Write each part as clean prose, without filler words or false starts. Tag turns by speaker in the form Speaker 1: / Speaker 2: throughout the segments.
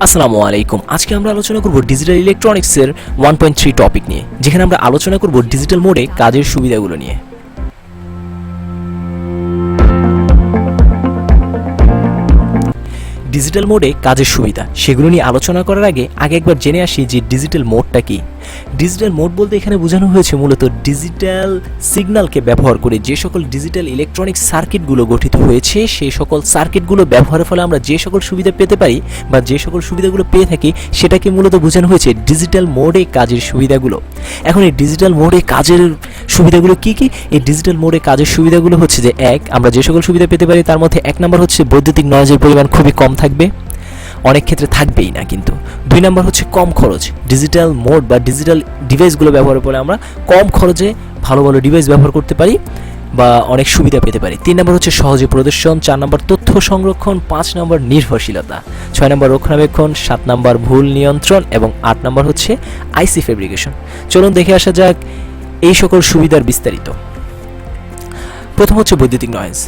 Speaker 1: আসসালামু আলাইকুম। আজকে আমরা আলোচনা করব ডিজিটাল ইলেকট্রনিক্সের 1.3 টপিক নিয়ে, যেখানে আমরা আলোচনা করব ডিজিটাল মোডে কাজের সুবিধাগুলো নিয়ে। ডিজিটাল মোডে কাজের সুবিধা সেগুলো নিয়ে আলোচনা করার আগে একবার জেনে আসি যে ডিজিটাল মোডটা কি। ডিজিটাল মোড বলতে এখানে বোঝানো হয়েছে মূলত ডিজিটাল সিগন্যালকে ব্যবহার করে যে সকল ডিজিটাল ইলেকট্রনিক সার্কিটগুলো গঠিত হয়েছে সেই সকল সার্কিটগুলো ব্যবহারের ফলে আমরা যে সকল সুবিধা পেতে পারি বা যে সকল সুবিধাগুলো পেয়ে থাকি সেটাকে মূলত বোঝানো হয়েছে ডিজিটাল মোডে কাজের সুবিধাগুলো। এখন এই ডিজিটাল মোডে কাজের সুবিধাগুলো কি কি? এই ডিজিটাল মোডে কাজের সুবিধাগুলো হচ্ছে যে আমরা যে সকল সুবিধা পেতে পারি তার মধ্যে 1 নম্বর হচ্ছে বৈদ্যুতিক নয়েজের পরিমাণ খুবই কম থাকবে, অনেক ক্ষেত্রে থাকবেই না কিন্তু। 2 নম্বর হচ্ছে কম খরচ, ডিজিটাল মোড বা ডিজিটাল ডিভাইসগুলো ব্যবহারের ফলে আমরা কম খরচে ভালো ভালো ডিভাইস ব্যবহার করতে পারি বা অনেক সুবিধা পেতে পারি। 3 নম্বর হচ্ছে সহজে প্রদর্শন, 4 নম্বর তথ্য সংরক্ষণ, 5 নম্বর নির্ভরশীলতা, 6 নম্বর রক্ষণাবেক্ষণ, 7 নম্বর ভুল নিয়ন্ত্রণ এবং 8 নম্বর হচ্ছে আইসি ফেব্রিকেশন। চলুন দেখে আসা যাক এই সকল সুবিধার বিস্তারিত। প্রথম হচ্ছে বৈদ্যুতিক নয়েজ।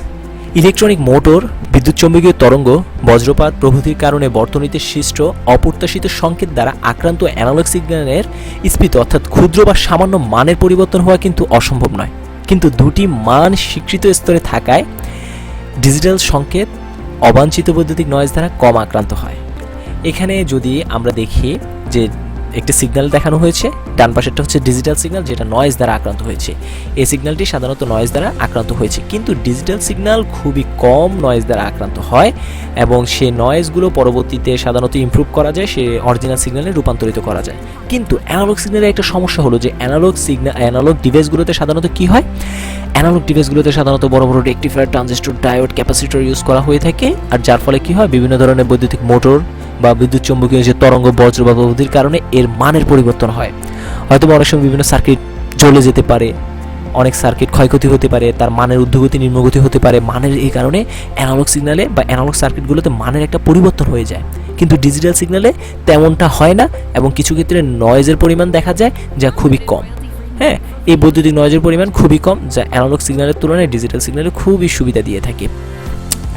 Speaker 1: ইলেকট্রনিক মোটর, বিদ্যুৎ চৌম্বকীয় তরঙ্গ, বজ্রপাত প্রভৃতির কারণে বর্তনীতে সৃষ্ট অপ্রত্যাশিত সংকেত দ্বারা আক্রান্ত অ্যানালগ সিগন্যালের স্ফীত অর্থাৎ ক্ষুদ্র বা সামান্য মানের পরিবর্তন হওয়া কিন্তু অসম্ভব নয়, কিন্তু দুটি মান স্বীকৃত স্তরে থাকায় ডিজিটাল সংকেত অবাঞ্ছিত বৈদ্যুতিক নয়েজ দ্বারা কম আক্রান্ত হয়। এখানে যদি আমরা দেখি যে একটি সিগন্যাল দেখানো হয়েছে, ডান পাশেরটা হচ্ছে ডিজিটাল সিগন্যাল যেটা নয়েজ দ্বারা আক্রান্ত হয়েছে। এই সিগন্যালটি সাধারণত নয়েজ দ্বারা আক্রান্ত হয়েছে, কিন্তু ডিজিটাল সিগন্যাল খুবই কম নয়েজ দ্বারা আক্রান্ত হয় এবং সেই নয়েজগুলো পরবর্তীতে সাধারণত ইমপ্রুভ করা যায়, সে অরিজিনাল সিগন্যালে রূপান্তরিত করা যায়। কিন্তু অ্যানালগ সিগন্যালের একটা সমস্যা হলো যে অ্যানালগ ডিভাইসগুলোতে সাধারণত কি হয়, অ্যানালগ ডিভাইসগুলোতে সাধারণত বড় বড় rectifier, transistor, diode, capacitor use করা হয়ে থাকে, আর যার ফলে কি হয় বিভিন্ন ধরনের বৈদ্যুতিক মোটর বা বিদ্যুৎ চৌম্বকীয় যে তরঙ্গ, বজ্র বা প্রভৃতির কারণে এর মানের পরিবর্তন হয়। হয়তো অনেক সময় বিভিন্ন সার্কিট জ্বলে যেতে পারে, অনেক সার্কিট ক্ষয়ক্ষতি হতে পারে, তার মানের ঊর্ধ্বগতি নিম্নগতি হতে পারে। মানের এই কারণে অ্যানালগ সিগন্যালে বা অ্যানালগ সার্কিটগুলোতে মানের একটা পরিবর্তন হয়ে যায়, কিন্তু ডিজিটাল সিগন্যালে তেমনটা হয় না এবং কিছু ক্ষেত্রে নয়েজের পরিমাণ দেখা যায় যা খুবই কম। হ্যাঁ, এই বৈদ্যুতিক নয়েজের পরিমাণ খুবই কম, যা অ্যানালগ সিগন্যালের তুলনায় ডিজিটাল সিগন্যালে খুবই সুবিধা দিয়ে থাকে।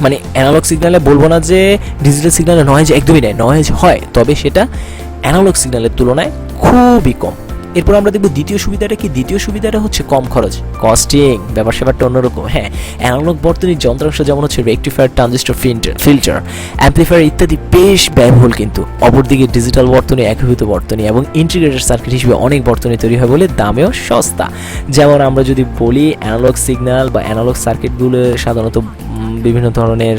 Speaker 1: মানে অ্যানালগ সিগন্যালে বলবো না যে ডিজিটাল সিগন্যালে নয়েজ একদমই নেই, নয়েজ হয়, তবে সেটা অ্যানালগ সিগন্যালের তুলনায় খুবই কম। এরপর আমরা দেখব দ্বিতীয় সুবিধাটা কি। দ্বিতীয় সুবিধাটা হচ্ছে কম খরচ, কস্টিং, ব্যাপার স্যাপারটা অন্যরকম। হ্যাঁ, অ্যানালগ বর্তনীর যন্ত্রাংশ যেমন হচ্ছে রেকটিফায়ার, ট্রানজিস্টর, ফিল্টার, অ্যাম্পলিফায়ার ইত্যাদি বেশ ব্যয়বহুল, কিন্তু অপরদিকে ডিজিটাল বর্তনী একীভূত বর্তনী এবং ইন্টিগ্রেটেড সার্কিট হিসেবে অনেক বর্তনী তৈরি হয় বলে দামেও সস্তা। যেমন আমরা যদি বলি অ্যানালগ সিগন্যাল বা অ্যানালগ সার্কিটগুলো সাধারণত বিভিন্ন ধরনের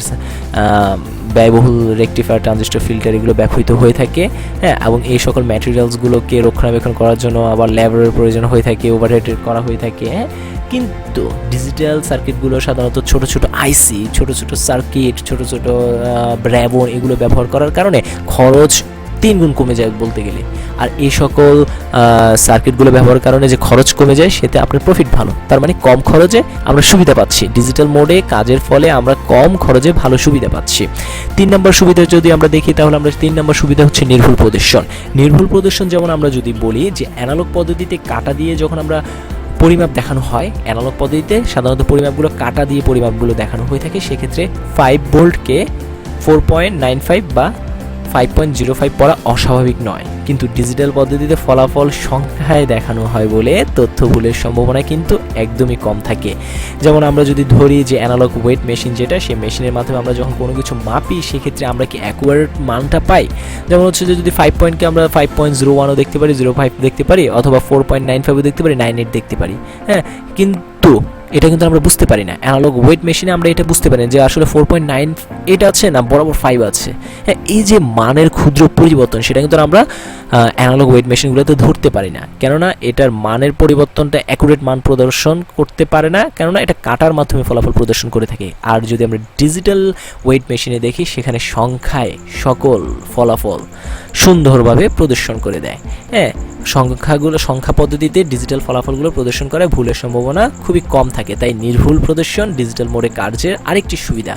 Speaker 1: ব্যয়বহুল রেকটিফায়ার, ট্রানজিস্টর, ফিল্টার এগুলো ব্যবহৃত হয়ে থাকে। হ্যাঁ, এবং এই সকল ম্যাটেরিয়ালসগুলোকে রক্ষণাবেক্ষণ করার জন্য আবার ল্যাবের প্রয়োজন হয়ে থাকে, ওভারহেড করা হয়ে থাকে। হ্যাঁ, কিন্তু ডিজিটাল সার্কিটগুলো সাধারণত ছোট ছোট আইসি, ছোট ছোট সার্কিট, ছোট ছোট র্যাবন এগুলো ব্যবহার করার কারণে খরচ 3 গুণ কমে যায় বলতে গেলে। আর এই সকল সার্কিটগুলো ব্যবহারের কারণে যে খরচ কমে যায় সেতে আপনার প্রফিট ভালো, তার মানে কম খরচে আমরা সুবিধা পাচ্ছি। ডিজিটাল মোডে কাজের ফলে আমরা কম খরচে ভালো সুবিধা পাচ্ছি। 3 নম্বর সুবিধা যদি আমরা দেখি তাহলে আমরা 3 নম্বর সুবিধা হচ্ছে নির্ভুল প্রদর্শন। নির্ভুল প্রদর্শন যেমন আমরা যদি বলি যে অ্যানালগ পদ্ধতিতে কাটা দিয়ে যখন আমরা পরিমাপ দেখানো হয়, অ্যানালগ পদ্ধতিতে সাধারণত পরিমাপগুলো কাটা দিয়ে পরিমাপগুলো দেখানো হয়ে থাকে, সেক্ষেত্রে 5 ভোল্টকে 4.95 বা 5.05 পড়া অস্বাভাবিক নয়, কিন্তু ডিজিটাল পদ্ধতিতে ফলাফল সংখ্যায় দেখানো হয় বলে তথ্য ভুলের সম্ভাবনা কিন্তু একদমই কম থাকে। যেমন আমরা যদি ধরি যে অ্যানালগ ওয়েট মেশিন, যেটা সেই মেশিনের মাধ্যমে আমরা যখন কোনো কিছু মাপি সেক্ষেত্রে আমরা কি অ্যাকুরেট মানটা পাই। যেমন হচ্ছে যে যদি 5 পয়েন্টকে আমরা 5.01ও দেখতে পারি, 05 দেখতে পারি, অথবা 4.95ও দেখতে পারি, 98 দেখতে পারি। হ্যাঁ, কিন্তু এটা কিন্তু আমরা বুঝতে পারি না। অ্যানালগ ওয়েট মেশিনে আমরা এটা বুঝতে পারি যে আসলে 4.9 এটা আছে না বরাবর 5 আছে। হ্যাঁ, এই যে মানের ক্ষুদ্র পরিবর্তন সেটা কিন্তু আমরা অ্যানালগ ওয়েট মেশিনগুলোতে ধরতে পারি না, কেননা এটার মানের পরিবর্তনটা অ্যাকুরেট মান প্রদর্শন করতে পারে না, কেননা এটা কাটার মাধ্যমে ফলাফল প্রদর্শন করে থাকে। আর যদি আমরা ডিজিটাল ওয়েট মেশিনে দেখি সেখানে সংখ্যায় সকল ফলাফল সুন্দরভাবে প্রদর্শন করে দেয়। হ্যাঁ, সংখ্যা পদ্ধতিতে ডিজিটাল ফলাফলগুলো প্রদর্শন করায় ভুলের সম্ভাবনা খুবই কম থাকে, তাই নির্ভুল প্রদর্শন ডিজিটাল মোডে কার্যের আরেকটি সুবিধা।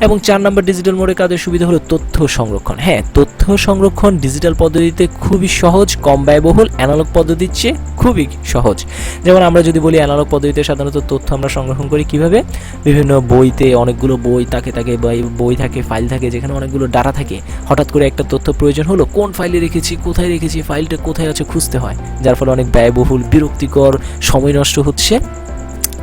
Speaker 1: এবং 4 নম্বর ডিজিটাল মোডে কাজের সুবিধা হলো তথ্য সংরক্ষণ। হ্যাঁ, তথ্য সংরক্ষণ ডিজিটাল পদ্ধতিতে খুবই সহজ, কম ব্যয়বহুল, অ্যানালগ পদ্ধতির চেয়ে খুবই সহজ। যেমন আমরা যদি বলি অ্যানালগ পদ্ধতিতে সাধারণত তথ্য আমরা সংরক্ষণ করি কিভাবে, বিভিন্ন বইতে অনেকগুলো বই থাকে বই থাকে, ফাইল থাকে, যেখানে অনেকগুলো ডাটা থাকে। হঠাৎ করে একটা তথ্য প্রয়োজন হলো, কোন ফাইলে রেখেছি, কোথায় রেখেছি, ফাইলটা কোথায় আছে খুঁজতে হয়, যার ফলে অনেক ব্যয়বহুল, বিরক্তিকর, সময় নষ্ট হচ্ছে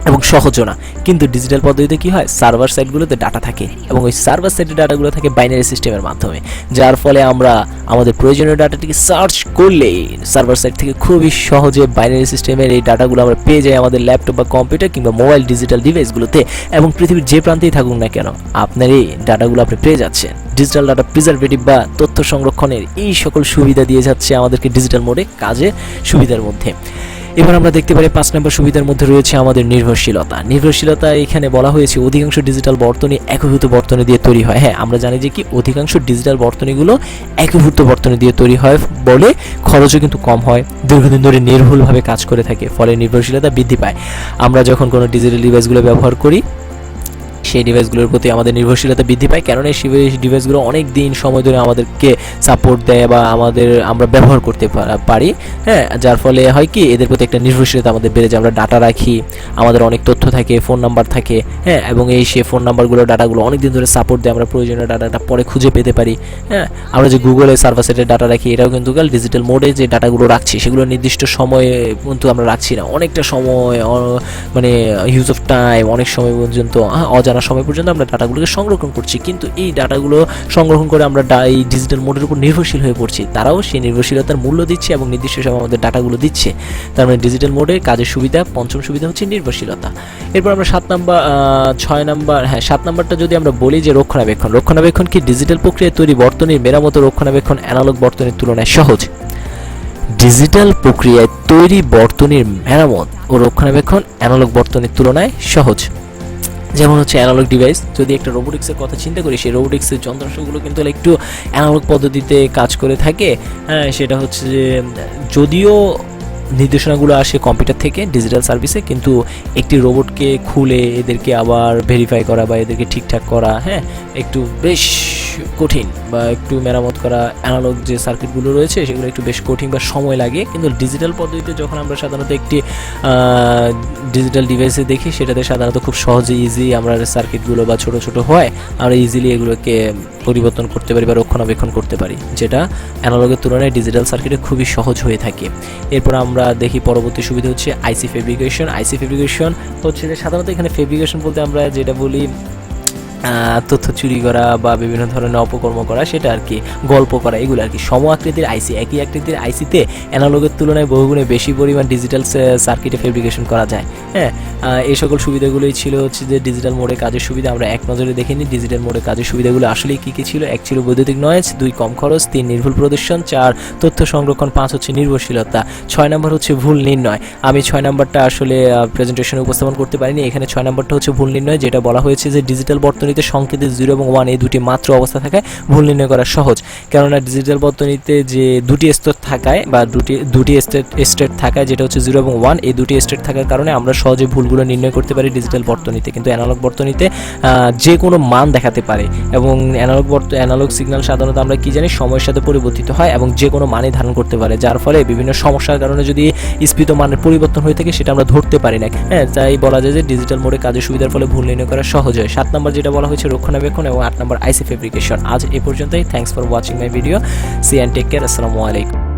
Speaker 1: এবং সহজও না। কিন্তু ডিজিটাল পদ্ধতিতে কি হয়, সার্ভার সাইটগুলোতে ডাটা থাকে এবং ওই সার্ভার সাইটের ডাটাগুলো থাকে বাইনারি সিস্টেমের মাধ্যমে, যার ফলে আমরা আমাদের প্রয়োজনীয় ডাটাটিকে সার্চ করলেই সার্ভার সাইট থেকে খুবই সহজে বাইনারি সিস্টেমের এই ডাটাগুলো আমরা পেয়ে যাই আমাদের ল্যাপটপ বা কম্পিউটার কিংবা মোবাইল ডিজিটাল ডিভাইসগুলোতে। এবং পৃথিবীর যে প্রান্তেই থাকুন না কেন, আপনার এই ডাটাগুলো আপনি পেয়ে যাচ্ছেন। ডিজিটাল ডাটা প্রিজারভেটিভ বা তথ্য সংরক্ষণের এই সকল সুবিধা দিয়ে যাচ্ছে আমাদেরকে ডিজিটাল মোডে কাজের সুবিধার মধ্যে। এবার আমরা দেখতে পারি 5 নম্বর সুবিধার মধ্যে রয়েছে আমাদের নির্ভরশীলতা। এখানে বলা হয়েছে অধিকাংশ ডিজিটাল বর্তনী একীভূত বর্তনী দিয়ে তৈরি হয়। হ্যাঁ, আমরা জানি যে কি অধিকাংশ ডিজিটাল বর্তনীগুলো একীভূত বর্তনী দিয়ে তৈরি হয় বলে খরচও কিন্তু কম হয়, দীর্ঘদিন ধরে নির্ভুলভাবে কাজ করে থাকে, ফলে নির্ভরশীলতা বৃদ্ধি পায়। আমরা যখন কোনো ডিজিটাল ডিভাইসগুলো ব্যবহার করি সেই ডিভাইসগুলোর প্রতি আমাদের নির্ভরশীলতা বৃদ্ধি পায়, কারণ এই ডিভাইসগুলো অনেক দিন সময় ধরে আমাদেরকে সাপোর্ট দেয় বা আমরা ব্যবহার করতে পারি। হ্যাঁ, যার ফলে হয় কি এদের প্রতি একটা নির্ভরশীলতা আমাদের বেড়ে যায়। আমরা ডাটা রাখি, আমাদের অনেক তথ্য থাকে, ফোন নাম্বার থাকে। হ্যাঁ, এবং সেই ফোন নাম্বারগুলো ডাটাগুলো অনেক দিন ধরে সাপোর্ট দেয়, আমরা প্রয়োজনীয় ডাটাটা পরে খুঁজে পেতে পারি। হ্যাঁ, আমরা যে গুগলে সার্ভার সাইটের ডাটা রাখি, এটাও কিন্তু ডিজিটাল মোডে যে ডাটাগুলো রাখছি সেগুলো নির্দিষ্ট সময়ে কিন্তু আমরা রাখছি না, অনেকটা সময়, মানে ইউজ অফ টাইম, অনেক সময় পর্যন্ত, অজানা সময় পর্যন্ত আমরা ডাটাগুলোকে সংরক্ষণ করছি। কিন্তু এই ডাটাগুলো সংরক্ষণ করে আমরা এই ডিজিটাল মোডের উপর নির্ভরশীল হয়ে পড়ছি, তারাও সেই নির্ভরশীলতার মূল্য দিচ্ছে এবং নির্দিষ্ট সময় আমাদের ডাটাগুলো দিচ্ছে। তার মানে ডিজিটাল মোডে কাজের সুবিধা, পঞ্চম সুবিধা হচ্ছে নির্ভরশীলতা। এরপর আমরা 7 নাম্বারটা যদি আমরা বলি যে রক্ষণাবেক্ষণ কি ডিজিটাল প্রক্রিয়ায় তৈরি বর্তনীর মেরামত রক্ষণাবেক্ষণ অ্যানালগ বর্তনীর তুলনায় সহজ। ডিজিটাল প্রক্রিয়ায় তৈরি বর্তনীর মেরামত ও রক্ষণাবেক্ষণ অ্যানালগ বর্তনীর তুলনায় সহজ। যেমন হচ্ছে অ্যানালগ ডিভাইস, যদি একটা রোবোটিক্সের কথা চিন্তা করি, সেই রোবোটিক্সের যন্ত্রাংশগুলো কিন্তু একটু অ্যানালগ পদ্ধতিতে কাজ করে থাকে। হ্যাঁ, সেটা হচ্ছে যে যদিও নির্দেশনাগুলো আসে কম্পিউটার থেকে ডিজিটাল সার্ভিসে, কিন্তু একটি রোবটকে খুলে এদেরকে আবার ভেরিফাই করা বা এদেরকে ঠিকঠাক করা, হ্যাঁ, একটু বেশ কঠিন, বা একটু মেরামত করা অ্যানালগ যে সার্কিটগুলো রয়েছে সেগুলো একটু বেশ কঠিন বা সময় লাগে। কিন্তু ডিজিটাল পদ্ধতিতে যখন আমরা সাধারণত একটি ডিজিটাল ডিভাইসে দেখি, সেটাতে সাধারণত খুব সহজে ইজি আমরা সার্কিটগুলো বা ছোট ছোট হয় আমরা ইজিলি এগুলোকে পরিবর্তন করতে পারি বা রক্ষণাবেক্ষণ করতে পারি, যেটা অ্যানালগের তুলনায় ডিজিটাল সার্কিটে খুবই সহজ হয়ে থাকে। এরপর আমরা দেখি পরবর্তী সুবিধা হচ্ছে আইসি ফেব্রিকেশন হচ্ছে যে সাধারণত এখানে ফেব্রিকেশন বলতে আমরা যেটা বলি তথ্য চুরি করা বা বিভিন্ন ধরনের অপকর্ম করা, সেটা আর কি গল্প করা, এগুলো আর কি। সম আকৃতির আইসি, একই আকৃতির আইসিতে অ্যানালগের তুলনায় বহুগুণে বেশি পরিমাণ ডিজিটাল সার্কিটে ফেব্রিকেশন করা যায়। হ্যাঁ, এই সকল সুবিধাগুলোই ছিল হচ্ছে যে ডিজিটাল মোডে কাজের সুবিধা। আমরা এক নজরে দেখে নিই ডিজিটাল মোডে কাজের সুবিধাগুলো আসলেই কী কী ছিল। 1 ছিল বৈদ্যুতিক নয়েজ, 2 কম খরচ, 3 নির্ভুল প্রদর্শন, 4 তথ্য সংরক্ষণ, 5 হচ্ছে নির্ভরশীলতা, 6 নম্বর হচ্ছে ভুল নির্ণয়। আমি 6 নম্বরটা আসলে প্রেজেন্টেশনে উপস্থাপন করতে পারিনি, এখানে 6 নম্বরটা হচ্ছে ভুল নির্ণয়, যেটা বলা হয়েছে যে ডিজিটাল বর্তনীতে সংকেতের 0 এবং 1 এই দুটি মাত্র অবস্থা থাকায় ভুল নির্ণয় করা সহজ। কেননা ডিজিটাল বর্তনীতে যে দুটি স্তর থাকায় বা দুটি স্টেট থাকায়, যেটা হচ্ছে 0 এবং 1, এই দুটি স্টেট থাকার কারণে আমরা সহজে ভুলগুলো নির্ণয় করতে পারি ডিজিটাল বর্তনীতে। কিন্তু অ্যানালগ বর্তনীতে যে কোনো মান দেখাতে পারে, এবং অ্যানালগ সিগন্যাল সাধারণত আমরা কি জানি সময়ের সাথে পরিবর্তিত হয় এবং যে কোনো মানে ধারণ করতে পারে, যার ফলে বিভিন্ন সমস্যার কারণে যদি স্ফীত মানের পরিবর্তন হয়ে থাকে সেটা আমরা ধরতে পারি না। হ্যাঁ, তাই বলা যায় যে ডিজিটাল মোডে কাজের সুবিধার ফলে ভুল নির্ণয় করা সহজ হয়। 7 নম্বর যেটা বলা হয়েছে রক্ষণাবেক্ষণ, এবং 8 নম্বর আইসি ফেব্রিকেশন। আজ এ পর্যন্তই। Thanks for watching my video. See and take care. আসসালামু আলাইকুম।